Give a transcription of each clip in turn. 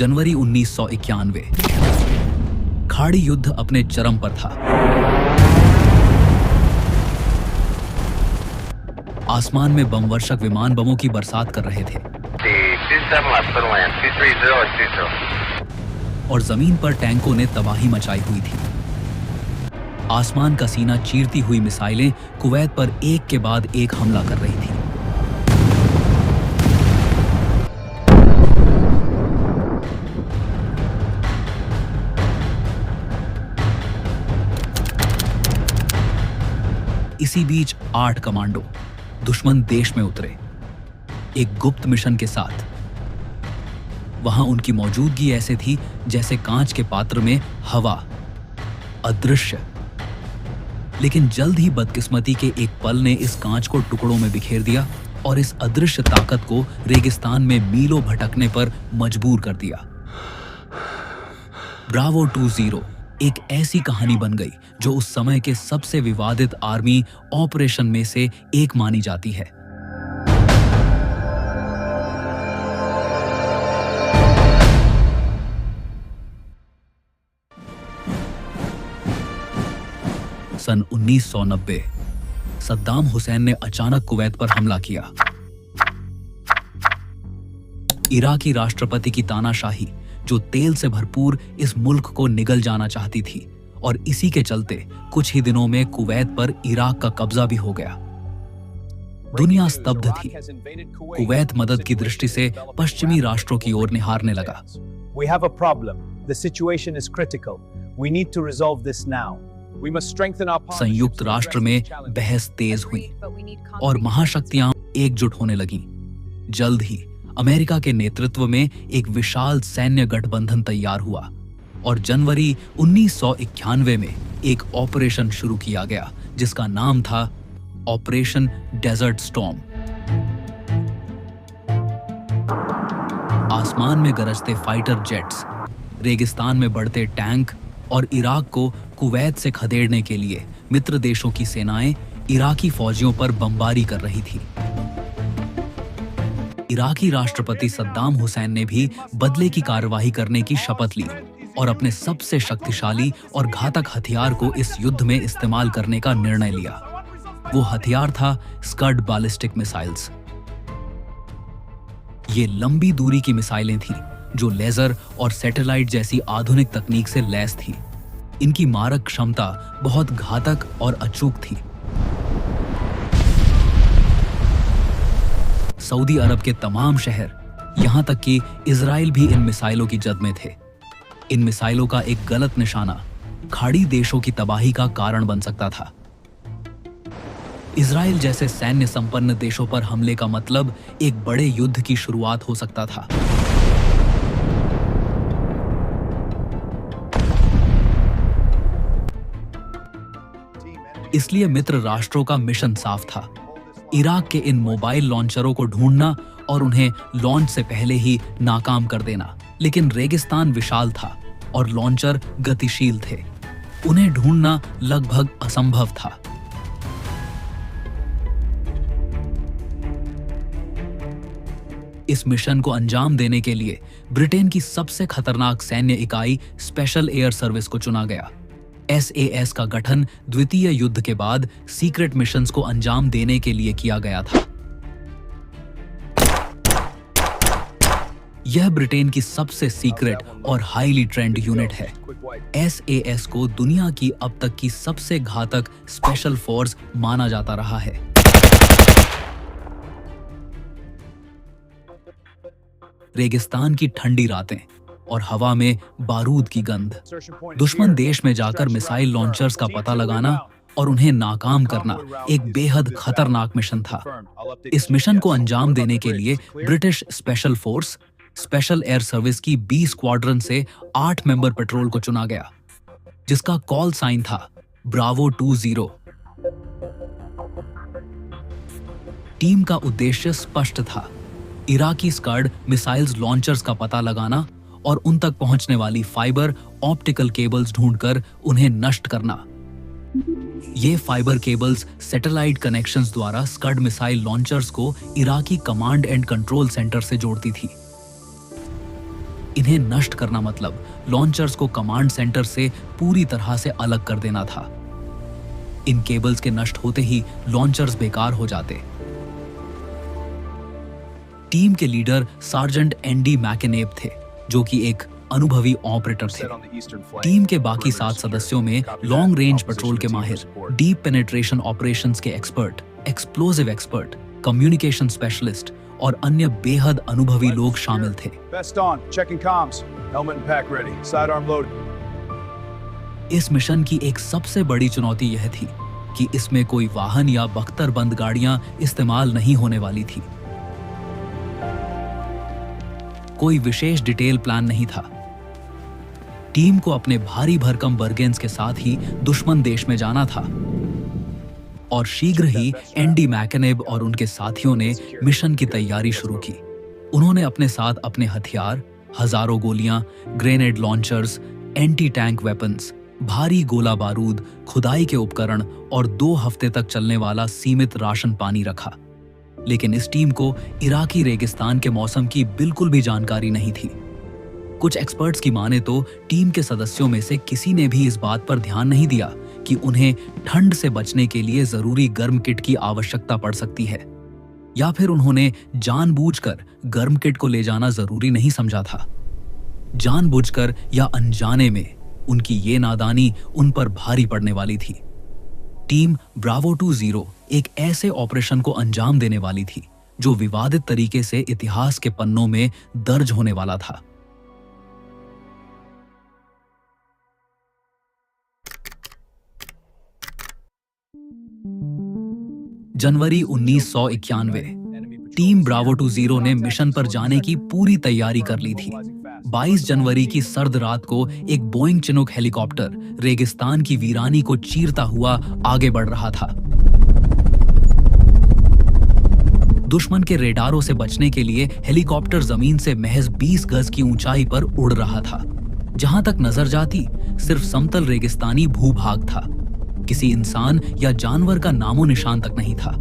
जनवरी 1991। खाड़ी युद्ध अपने चरम पर था। आसमान में बमवर्षक विमान बमों की बरसात कर रहे थे और जमीन पर टैंकों ने तबाही मचाई हुई थी। आसमान का सीना चीरती हुई मिसाइलें कुवैत पर एक के बाद एक हमला कर रही थी। इसी बीच 8 कमांडो दुश्मन देश में उतरे एक गुप्त मिशन के साथ। वहां उनकी मौजूदगी ऐसे थी जैसे कांच के पात्र में हवा, अदृश्य। लेकिन जल्द ही बदकिस्मती के एक पल ने इस कांच को टुकड़ों में बिखेर दिया और इस अदृश्य ताकत को रेगिस्तान में मीलों भटकने पर मजबूर कर दिया। ब्रावो 20 एक ऐसी कहानी बन गई जो उस समय के सबसे विवादित आर्मी ऑपरेशन में से एक मानी जाती है। सन 1990 सद्दाम हुसैन ने अचानक कुवैत पर हमला किया। इराकी राष्ट्रपति की तानाशाही जो तेल से भरपूर इस मुल्क को निगल जाना चाहती थी, और इसी के चलते कुछ ही दिनों में कुवैत पर इराक का कब्जा भी हो गया। दुनिया स्तब्ध थी। कुवैत मदद की दृष्टि से पश्चिमी राष्ट्रों की ओर निहारने लगा। संयुक्त राष्ट्र में बहस तेज हुई और महाशक्तियां एकजुट होने लगीं। जल्द ही अमेरिका के नेतृत्व में एक विशाल सैन्य गठबंधन तैयार हुआ और जनवरी 1991 में एक ऑपरेशन शुरू किया गया जिसका नाम था ऑपरेशन डेजर्ट स्टॉर्म। आसमान में गरजते फाइटर जेट्स, रेगिस्तान में बढ़ते टैंक और इराक को कुवैत से खदेड़ने के लिए मित्र देशों की सेनाएं इराकी फौजियों पर बमबारी कर रही थी। इराकी राष्ट्रपति सद्दाम हुसैन ने भी बदले की कार्रवाई करने की शपथ ली और अपने सबसे शक्तिशाली और घातक हथियार को इस युद्ध में इस्तेमाल करने का निर्णय लिया। वो हथियार था स्कड बैलिस्टिक मिसाइल्स। ये लंबी दूरी की मिसाइलें थीं जो लेजर और सैटेलाइट जैसी आधुनिक तकनीक से लैस थी। इनकी मारक क्षमता बहुत घातक और अचूक थी। सऊदी अरब के तमाम शहर, यहां तक कि इजराइल भी इन मिसाइलों की जद में थे। इन मिसाइलों का एक गलत निशाना खाड़ी देशों की तबाही का कारण बन सकता था। इजराइल जैसे सैन्य संपन्न देशों पर हमले का मतलब एक बड़े युद्ध की शुरुआत हो सकता था। इसलिए मित्र राष्ट्रों का मिशन साफ था, इराक के इन मोबाइल लॉन्चरों को ढूंढना और उन्हें लॉन्च से पहले ही नाकाम कर देना। लेकिन रेगिस्तान विशाल था और लॉन्चर गतिशील थे। उन्हें ढूंढना लगभग असंभव था। इस मिशन को अंजाम देने के लिए ब्रिटेन की सबसे खतरनाक सैन्य इकाई स्पेशल एयर सर्विस को चुना गया। SAS का गठन द्वितीय युद्ध के बाद सीक्रेट मिशंस को अंजाम देने के लिए किया गया था। यह ब्रिटेन की सबसे सीक्रेट और हाईली ट्रेंड यूनिट है। SAS को दुनिया की अब तक की सबसे घातक स्पेशल फोर्स माना जाता रहा है। रेगिस्तान की ठंडी रातें और हवा में बारूद की गंध, दुश्मन देश में जाकर मिसाइल लॉन्चर्स का पता लगाना और उन्हें नाकाम करना एक बेहद खतरनाक मिशन था। इस मिशन को अंजाम देने के लिए British special force special air service की B स्क्वाड्रन से 8 मेंबर पेट्रोल को चुना गया, जिसका कॉल साइन था ब्रावो 20। टीम का उद्देश्य स्पष्ट था, इराकी स्कड मिसाइल्स लॉन्चर्स का पता लगाना और उन तक पहुंचने वाली फाइबर ऑप्टिकल केबल्स ढूंढकर उन्हें नष्ट करना। ये फाइबर केबल्स सैटेलाइट कनेक्शंस द्वारा स्कड मिसाइल लॉन्चर्स को Iraqi command and control centre से जोड़ती थी। इन्हें नष्ट करना मतलब लॉन्चर्स को कमांड सेंटर से पूरी तरह से अलग कर देना था। इन केबल्स के नष्ट होते ही लॉन्चर्स बेकार हो जाते। टीम के लीडर सार्जेंट एंडी मैकेनेब थे, जो कि एक अनुभवी ऑपरेटर थे। टीम के बाकी 7 सदस्यों में लॉन्ग रेंज पेट्रोल के माहिर, डीप पेनिट्रेशन ऑपरेशंस के expert, explosive expert, communication specialist और अन्य बेहद अनुभवी लोग शामिल थे। इस मिशन की एक सबसे बड़ी चुनौती यह थी कि इसमें कोई वाहन या बख्तरबंद गाड़ियां इस्तेमाल नहीं होने वाली थी। कोई विशेष डिटेल प्लान नहीं था। टीम को अपने भारी भरकम बर्गेन्स के साथ ही दुश्मन देश में जाना था और शीघ्र ही एंडी मैकेनेब और उनके साथियों ने मिशन की तैयारी शुरू की। उन्होंने अपने साथ अपने हथियार, हजारों गोलियां, grenade launchers, anti tank weapons, भारी गोला बारूद, खुदाई के उपकरण और 2 हफ्ते तक चलने वाला सीमित राशन पानी रखा। लेकिन इस टीम को इराकी रेगिस्तान के मौसम की बिल्कुल भी जानकारी नहीं थी। कुछ एक्सपर्ट्स की माने तो टीम के सदस्यों में से किसी ने भी इस बात पर ध्यान नहीं दिया कि उन्हें ठंड से बचने के लिए जरूरी गर्म किट की आवश्यकता पड़ सकती है, या फिर उन्होंने जानबूझकर गर्म किट को ले जाना जरूरी नहीं समझा था। जानबूझकर या अनजाने में उनकी ये नादानी उन पर भारी पड़ने वाली थी। टीम ब्रावो 20 एक ऐसे ऑपरेशन को अंजाम देने वाली थी जो विवादित तरीके से इतिहास के पन्नों में दर्ज होने वाला था। जनवरी 1991, टीम ब्रावो 20 ने मिशन पर जाने की पूरी तैयारी कर ली थी। 22 जनवरी की सर्द रात को एक बोइंग चिनूक हेलीकॉप्टर रेगिस्तान की वीरानी को चीरता हुआ आगे बढ़ रहा था। दुश्मन के रेडारों से बचने के लिए हेलीकॉप्टर जमीन से महज 20 गज की ऊंचाई पर उड़ रहा था। जहां तक नजर जाती, सिर्फ समतल रेगिस्तानी भूभाग था। किसी इंसान या जानवर का नामो निशान तक नहीं था।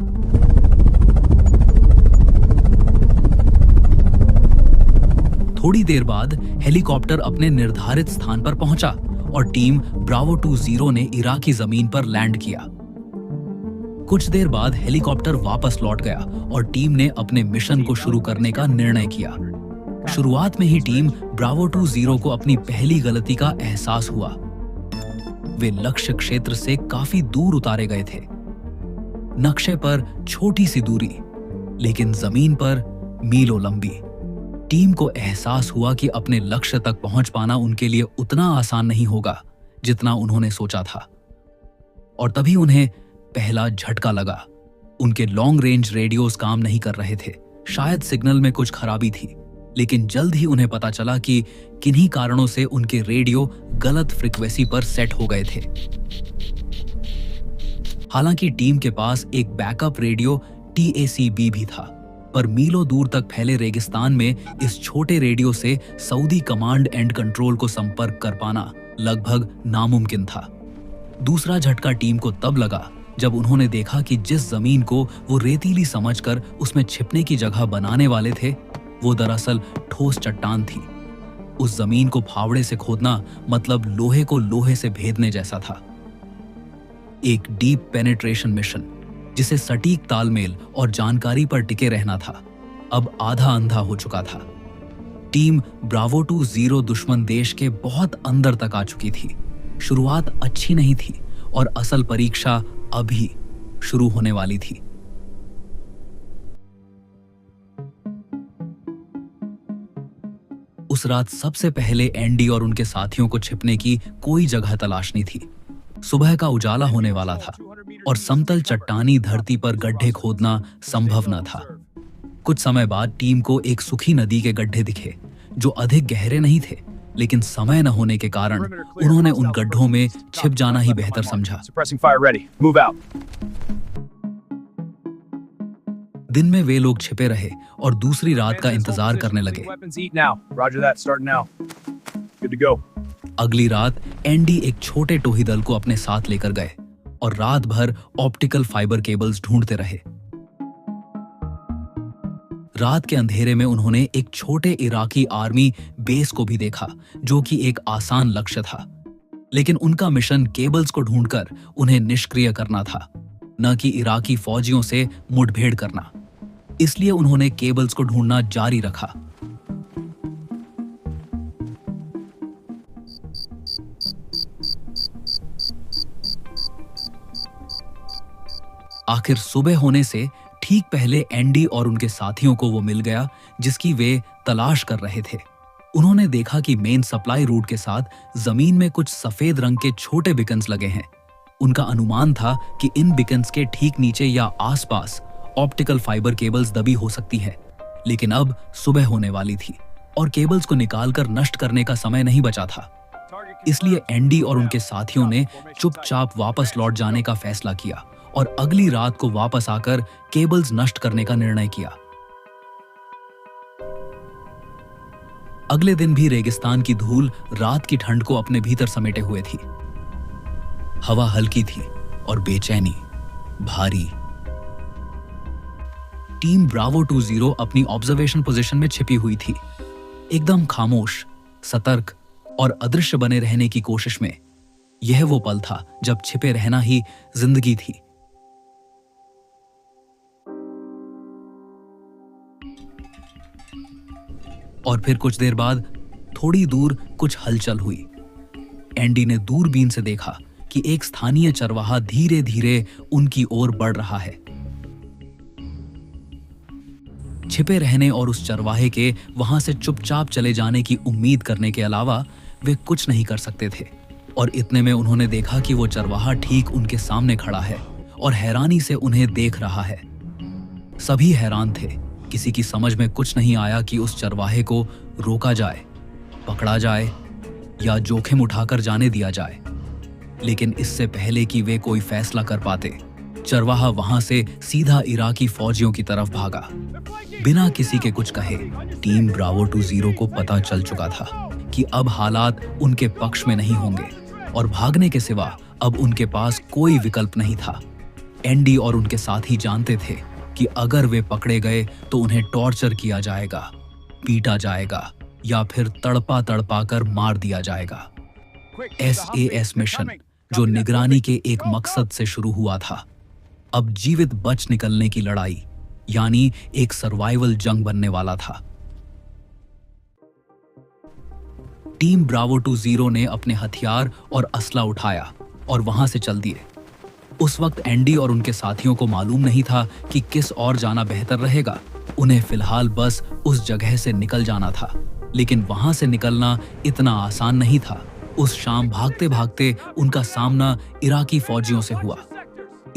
थोड़ी देर बाद हेलीकॉप्टर अपने निर्धारित स्थान पर पहुंचा और टीम ब्रावो 20 ने इराकी जमीन पर लैंड किया। कुछ देर बाद हेलीकॉप्टर वापस लौट गया और टीम ने अपने मिशन को शुरू करने का निर्णय किया। शुरुआत में ही टीम ब्रावो 20 को अपनी पहली गलती का एहसास हुआ। वे लक्ष्य क्षेत्र से काफी दूर उतारे गए थे। नक्शे पर छोटी सी दूरी, लेकिन जमीन पर मीलों लंबी। टीम को एहसास हुआ कि अपने लक्ष्य तक पहुंच पाना उनके लिए उतना आसान नहीं होगा जितना उन्होंने सोचा था। और तभी उन्हें पहला झटका लगा। उनके लॉन्ग रेंज रेडियोस काम नहीं कर रहे थे। शायद सिग्नल में कुछ खराबी थी, लेकिन जल्द ही उन्हें पता चला कि किन्हीं कारणों से उनके रेडियो गलत फ्रीक्वेंसी पर सेट हो गए थे। हालांकि टीम के पास एक बैकअप रेडियो TACB भी था, पर मीलों दूर तक फैले रेगिस्तान में इस छोटे रेडियो से सऊदी कमांड एंड कंट्रोल को संपर्क कर पाना लगभग नामुमकिन था। दूसरा झटका टीम को तब लगा जब उन्होंने देखा कि जिस जमीन को वो रेतीली समझकर उसमें छिपने की जगह बनाने वाले थे, वो दरअसल ठोस चट्टान थी। उस जमीन को फावड़े से खोदना मतलब लोहे को लोहे से भेदने जैसा था। एक डीप पेनिट्रेशन मिशन जिसे सटीक तालमेल और जानकारी पर टिके रहना था, अब आधा अंधा हो चुका था। टीम ब्रावो 20 दुश्मन देश के बहुत अंदर तक आ चुकी थी। शुरुआत अच्छी नहीं थी और असल परीक्षा अभी शुरू होने वाली थी। उस रात सबसे पहले एंडी और उनके साथियों को छिपने की कोई जगह तलाशनी थी। सुबह का उजाला होने वाला था और समतल चट्टानी धरती पर गड्ढे खोदना संभव न था। कुछ समय बाद टीम को एक सूखी नदी के गड्ढे दिखे, जो अधिक गहरे नहीं थे, लेकिन समय न होने के कारण उन्होंने उन गड्ढों में छिप जाना ही बेहतर समझा। दिन में वे लोग छिपे रहे और दूसरी रात का इंतजार करने लगे। अगली रात एंडी एक छोटे टोही दल को अपने साथ लेकर गए और रात भर ऑप्टिकल फाइबर केबल्स ढूंढते रहे। रात के अंधेरे में उन्होंने एक छोटे इराकी आर्मी बेस को भी देखा, जो कि एक आसान लक्ष्य था। लेकिन उनका मिशन केबल्स को ढूंढकर उन्हें निष्क्रिय करना था, न कि इराकी फौजियों से मुठभेड़ करना। इसलिए उन्होंने केबल्स को ढूंढना जारी रखा। आखिर सुबह होने से ठीक पहले एंडी और उनके साथियों को वो मिल गया जिसकी वे तलाश कर रहे थे। उन्होंने देखा कि मेन सप्लाई रूट के साथ जमीन में कुछ सफेद रंग के छोटे बिकन्स लगे हैं। उनका अनुमान था कि इन बिकन्स के ठीक नीचे या आसपास ऑप्टिकल फाइबर केबल्स दबी हो सकती है। लेकिन अब सुबह होने वाली थी और केबल्स को निकालकर नष्ट करने का समय नहीं बचा था। इसलिए एंडी और उनके साथियों ने चुपचाप वापस लौट जाने का फैसला किया और अगली रात को वापस आकर केबल्स नष्ट करने का निर्णय किया। अगले दिन भी रेगिस्तान की धूल रात की ठंड को अपने भीतर समेटे हुए थी। हवा हल्की थी और बेचैनी भारी। टीम ब्रावो 20 अपनी ऑब्जर्वेशन पोजीशन में छिपी हुई थी, एकदम खामोश, सतर्क और अदृश्य बने रहने की कोशिश में। यह वो पल था जब छिपे रहना ही जिंदगी थी। और फिर कुछ देर बाद थोड़ी दूर कुछ हलचल हुई। एंडी ने दूरबीन से देखा कि एक स्थानीय चरवाहा धीरे धीरे उनकी ओर बढ़ रहा है। छिपे रहने और उस चरवाहे के वहां से चुपचाप चले जाने की उम्मीद करने के अलावा वे कुछ नहीं कर सकते थे। और इतने में उन्होंने देखा कि वो चरवाहा ठीक उनके सामने खड़ा है और हैरानी से उन्हें देख रहा है। सभी हैरान थे। किसी की समझ में कुछ नहीं आया कि उस चरवाहे को रोका जाए, पकड़ा जाए या जोखिम उठाकर जाने दिया जाए। लेकिन इससे पहले कि वे कोई फैसला कर पाते, चरवाहा वहां से सीधा इराकी फौजियों की तरफ भागा। बिना किसी के कुछ कहे टीम ब्रावो 20 को पता चल चुका था कि अब हालात उनके पक्ष में नहीं होंगे और भागने के सिवा अब उनके पास कोई विकल्प नहीं था। एंडी और उनके साथी जानते थे कि अगर वे पकड़े गए तो उन्हें टॉर्चर किया जाएगा, पीटा जाएगा या फिर तड़पा तड़पा कर मार दिया जाएगा। SAS मिशन, जो निगरानी के एक मकसद से शुरू हुआ था, अब जीवित बच निकलने की लड़ाई यानी एक सर्वाइवल जंग बनने वाला था। टीम ब्रावो 20 ने अपने हथियार और असला उठाया और वहां से चल दिए। उस वक्त एंडी और उनके साथियों को मालूम नहीं था कि किस ओर जाना बेहतर रहेगा। उन्हें फिलहाल बस उस जगह से निकल जाना था। लेकिन वहां से निकलना इतना आसान नहीं था। उस शाम भागते भागते उनका सामना इराकी फौजियों से हुआ।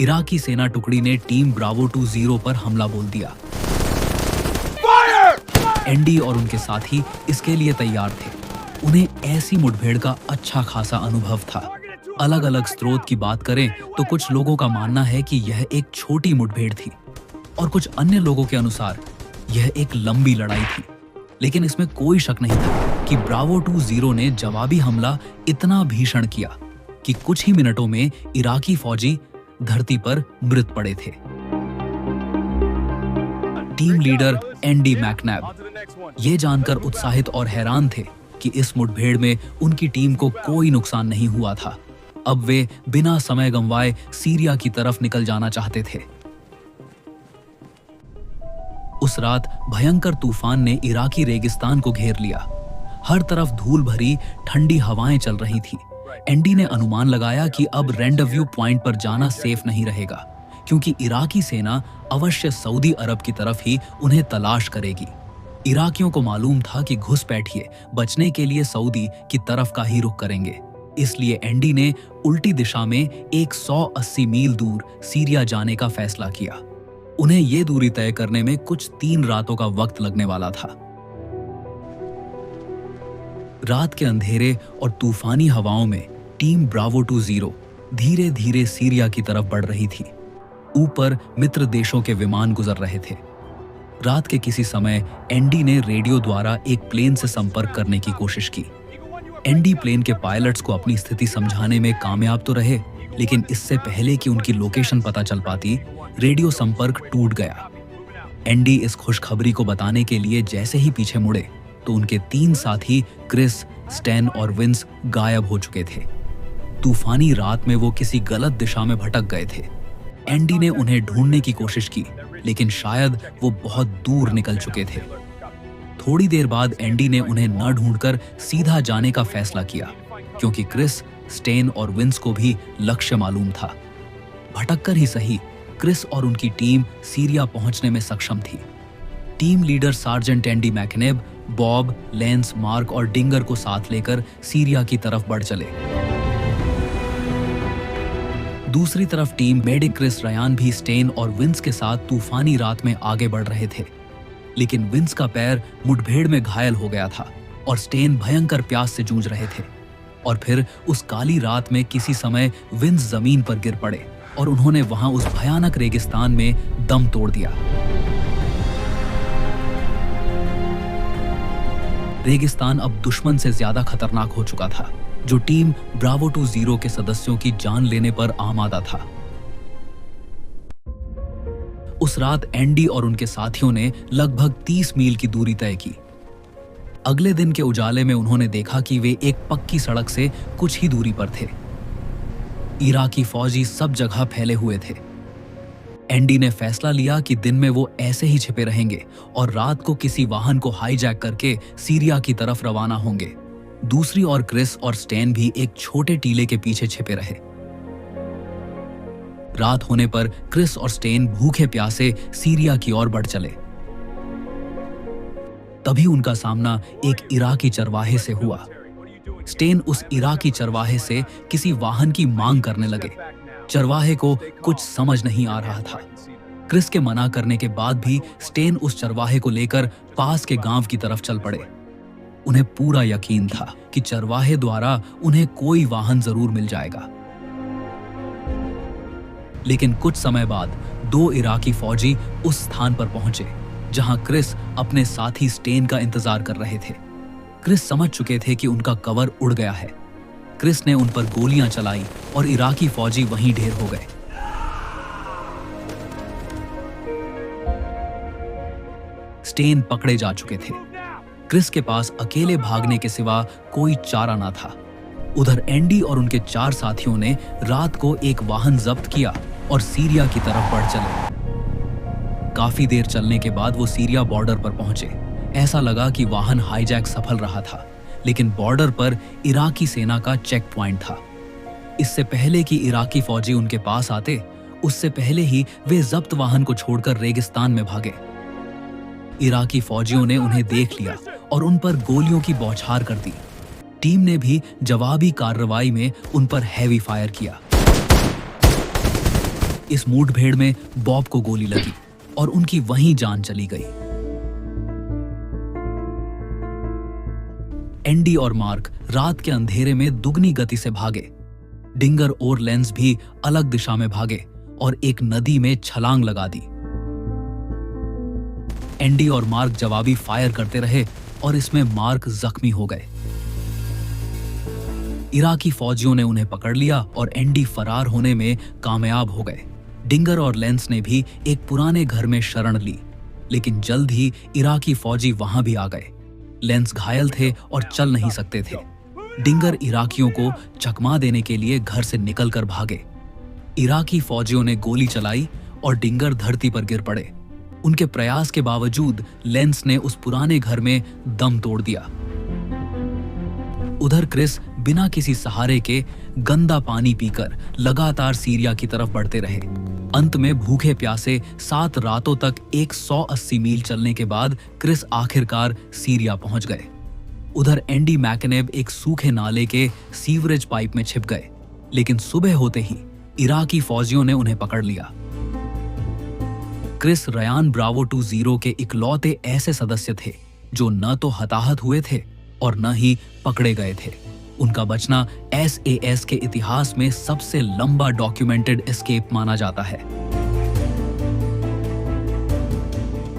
इराकी सेना टुकड़ी ने टीम ब्रावो 20 पर हमला बोल दिया। एंडी और उनके साथी इसके लिए तैयार थे। उन्हें ऐसी मुठभेड़ का अच्छा खासा अनुभव था। अलग अलग स्रोत की बात करें तो कुछ लोगों का मानना है कि यह एक छोटी मुठभेड़ थी और कुछ अन्य लोगों के अनुसार यह एक लंबी लड़ाई थी। लेकिन इसमें कोई शक नहीं था कि ब्रावो 20 ने जवाबी हमला इतना भीषण किया कि कुछ ही मिनटों में इराकी फौजी धरती पर मृत पड़े थे। टीम लीडर एंडी मैकनैब ये जानकर उत्साहित और हैरान थे कि इस मुठभेड़ में उनकी टीम को कोई नुकसान नहीं हुआ था। अब वे बिना समय गंवाए सीरिया की तरफ निकल जाना चाहते थे। उस रात भयंकर तूफान ने इराकी रेगिस्तान को घेर लिया। हर तरफ धूल भरी ठंडी हवाएं चल रही थी। एंडी ने अनुमान लगाया कि अब रेंडव्यू पॉइंट पर जाना सेफ नहीं रहेगा, क्योंकि इराकी सेना अवश्य सऊदी अरब की तरफ ही उन्हें तलाश करेगी। इराकियों को मालूम था कि घुसपैठिए बचने के लिए सऊदी की तरफ का ही रुख करेंगे। इसलिए एंडी ने उल्टी दिशा में 180 मील दूर सीरिया जाने का फैसला किया। उन्हें यह दूरी तय करने में कुछ 3 रातों का वक्त लगने वाला था। रात के अंधेरे और तूफानी हवाओं में टीम ब्रावो 20 धीरे धीरे सीरिया की तरफ बढ़ रही थी। ऊपर मित्र देशों के विमान गुजर रहे थे। रात के किसी समय एंडी ने रेडियो द्वारा एक प्लेन से संपर्क करने की कोशिश की। एंडी प्लेन के पायलट्स को अपनी स्थिति समझाने में कामयाब तो रहे, लेकिन इससे पहले कि उनकी लोकेशन पता चल पाती, रेडियो संपर्क टूट गया। एंडी इस खुशखबरी को बताने के लिए जैसे ही पीछे मुड़े तो उनके 3 साथी क्रिस, स्टैन और विंस गायब हो चुके थे। तूफानी रात में वो किसी गलत दिशा में भटक गए थे। एंडी ने उन्हें ढूंढने की कोशिश की, लेकिन शायद वो बहुत दूर निकल चुके थे। थोड़ी देर बाद एंडी ने उन्हें न ढूंढकर सीधा जाने का फैसला किया, क्योंकि क्रिस, स्टेन और विंस को भी लक्ष्य मालूम था। भटककर ही सही, क्रिस और उनकी टीम सीरिया पहुंचने में सक्षम थी। Team leader sergeant Andy McNab, Bob, Lance, Mark और डिंगर को साथ लेकर सीरिया की तरफ बढ़ चले। दूसरी तरफ टीम मेडिक क्रिस रयान भी स्टेन और विंस के साथ तूफानी रात में आगे बढ़ रहे थे, लेकिन विंस का पैर मुठभेड़ में घायल हो गया था और स्टेन भयंकर प्यास से जूझ रहे थे। और फिर उस काली रात में किसी समय विंस जमीन पर गिर पड़े और उन्होंने वहां उस भयानक रेगिस्तान में दम तोड़ दिया। रेगिस्तान अब दुश्मन से ज्यादा खतरनाक हो चुका था, जो टीम ब्रावो 20 के सदस्यों की जान लेने पर आमादा था। उस रात एंडी और उनके साथियों ने लगभग 30 मील की दूरी तय की। अगले दिन के उजाले में उन्होंने देखा कि वे एक पक्की सड़क से कुछ ही दूरी पर थे। इराकी फौजी सब जगह फैले हुए थे। एंडी ने फैसला लिया कि दिन में वो ऐसे ही छिपे रहेंगे और रात को किसी वाहन को हाईजैक करके सीरिया की तरफ रवाना होंगे। दूसरी ओर क्रिस और स्टैन भी एक छोटे टीले के पीछे छिपे रहे। रात होने पर क्रिस और स्टेन भूखे प्यासे सीरिया की ओर बढ़ चले। तभी उनका सामना एक इराकी चरवाहे से हुआ। स्टेन उस इराकी चरवाहे से किसी वाहन की मांग करने लगे। चरवाहे को कुछ समझ नहीं आ रहा था। क्रिस के मना करने के बाद भी स्टेन उस चरवाहे को लेकर पास के गांव की तरफ चल पड़े। उन्हें पूरा यकीन था कि चरवाहे द्वारा उन्हें कोई वाहन जरूर मिल जाएगा। लेकिन कुछ समय बाद 2 इराकी फौजी उस स्थान पर पहुंचे जहां क्रिस अपने साथी स्टेन का इंतजार कर रहे थे। क्रिस समझ चुके थे कि उनका कवर उड़ गया है। क्रिस ने उन पर गोलियां चलाई और इराकी फौजी वहीं ढेर हो गए। स्टेन पकड़े जा चुके थे। क्रिस के पास अकेले भागने के सिवा कोई चारा ना था। उधर एंडी और उनके 4 साथियों ने रात को एक वाहन जब्त किया और सीरिया की तरफ बढ़ चले। काफी देर चलने के बाद वो सीरिया बॉर्डर पर पहुंचे। ऐसा लगा कि वाहन हाईजैक सफल रहा था, लेकिन बॉर्डर पर इराकी सेना का चेक पॉइंट था। इससे पहले कि इराकी फौजी उनके पास आते, उससे पहले ही वे जब्त वाहन को छोड़कर रेगिस्तान में भागे। इराकी फौजियों ने उन्हें देख लिया और उन पर गोलियों की बौछार कर दी। टीम ने भी जवाबी कार्रवाई में उन पर हैवी फायर किया। इस मुठभेड़ में बॉब को गोली लगी और उनकी वहीं जान चली गई। एंडी और मार्क रात के अंधेरे में दुगनी गति से भागे। डिंगर और लेंस भी अलग दिशा में भागे और एक नदी में छलांग लगा दी। एंडी और मार्क जवाबी फायर करते रहे और इसमें मार्क जख्मी हो गए। इराकी फौजियों ने उन्हें पकड़ लिया और एंडी फरार होने में कामयाब हो गए। डिंगर और लेंस ने भी एक पुराने घर में शरण ली, लेकिन जल्द ही इराकी फौजी वहां भी आ गए। लेंस घायल थे और चल नहीं सकते थे। डिंगर इराकियों को चकमा देने के लिए घर से निकलकर भागे। इराकी फौजियों ने गोली चलाई और डिंगर धरती पर गिर पड़े। उनके प्रयास के बावजूद लेंस ने उस पुराने घर में दम तोड़ दिया। उधर क्रिस बिना किसी सहारे के गंदा पानी पीकर लगातार सीरिया की तरफ बढ़ते रहे। अंत में भूखे प्यासे 7 रातों तक 180 मील चलने के बाद क्रिस आखिरकार सीरिया पहुंच गए। उधर एंडी मैकनेब एक सूखे नाले के सीवरेज पाइप में छिप गए, लेकिन सुबह होते ही इराकी फौजियों ने उन्हें पकड़ लिया। क्रिस रयान ब्रावो 20 के इकलौते ऐसे सदस्य थे जो न तो हताहत हुए थे और न ही पकड़े गए थे। उनका बचना SAS के इतिहास में सबसे लंबा डॉक्यूमेंटेड एस्केप माना जाता है।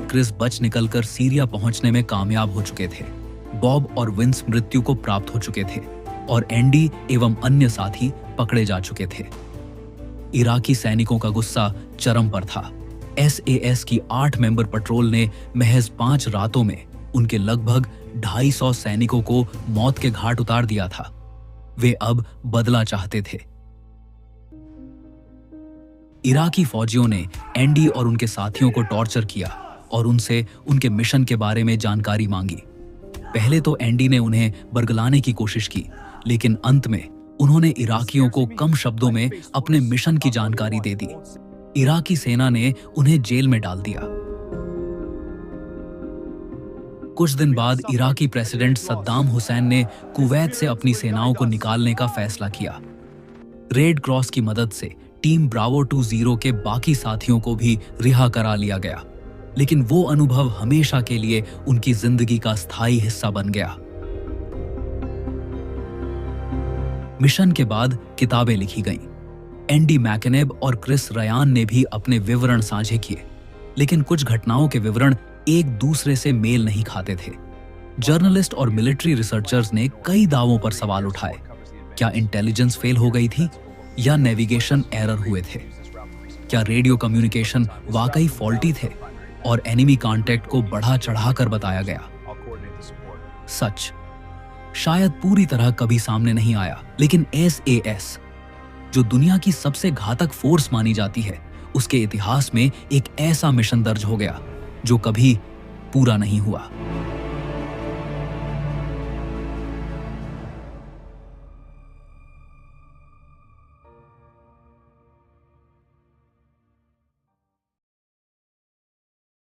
क्रिस बच निकलकर सीरिया पहुंचने में कामयाब हो चुके थे। बॉब और विंस मृत्यु को प्राप्त हो चुके थे और एंडी एवं अन्य साथी पकड़े जा चुके थे। इराकी सैनिकों का गुस्सा चरम पर था। SAS की 8 मेंबर पेट्रोल ने महज 5 रातों में उनके लगभग 250 सैनिकों को मौत के घाट उतार दिया था। वे अब बदला चाहते थे। इराकी फौजियों ने एंडी और उनके साथियों को टॉर्चर किया और उनसे उनके मिशन के बारे में जानकारी मांगी। पहले तो एंडी ने उन्हें बरगलाने की कोशिश की, लेकिन अंत में उन्होंने इराकियों को कम शब्दों में अपने मिशन की जानकारी दे दी। इराकी सेना ने उन्हें जेल में डाल दिया। कुछ दिन बाद इराकी प्रेसिडेंट सद्दाम हुसैन ने कुवैत से अपनी सेनाओं को निकालने का फैसला किया। रेड क्रॉस की मदद से टीम ब्रावो 20 के बाकी साथियों को भी रिहा करा लिया गया, लेकिन वो अनुभव हमेशा के लिए उनकी जिंदगी का स्थायी हिस्सा बन गया। मिशन के बाद किताबें लिखी गईं। एंडी मैकनेब और क्रिस रयान ने भी अपने विवरण साझे किए, लेकिन कुछ घटनाओं के विवरण एक दूसरे से मेल नहीं खाते थे। जर्नलिस्ट और मिलिट्री रिसर्चर्स ने कई दावों पर सवाल उठाए। क्या इंटेलिजेंस फेल हो गई थी या नेविगेशन एरर हुए थे? क्या रेडियो कम्युनिकेशन वाकई फॉल्टी थे और एनिमी कांटेक्ट को बढ़ा चढ़ाकर बताया गया? सच शायद पूरी तरह कभी सामने नहीं आया, लेकिन SAS, जो दुनिया की सबसे घातक फोर्स मानी जाती है, उसके इतिहास में एक ऐसा मिशन दर्ज हो गया जो कभी पूरा नहीं हुआ।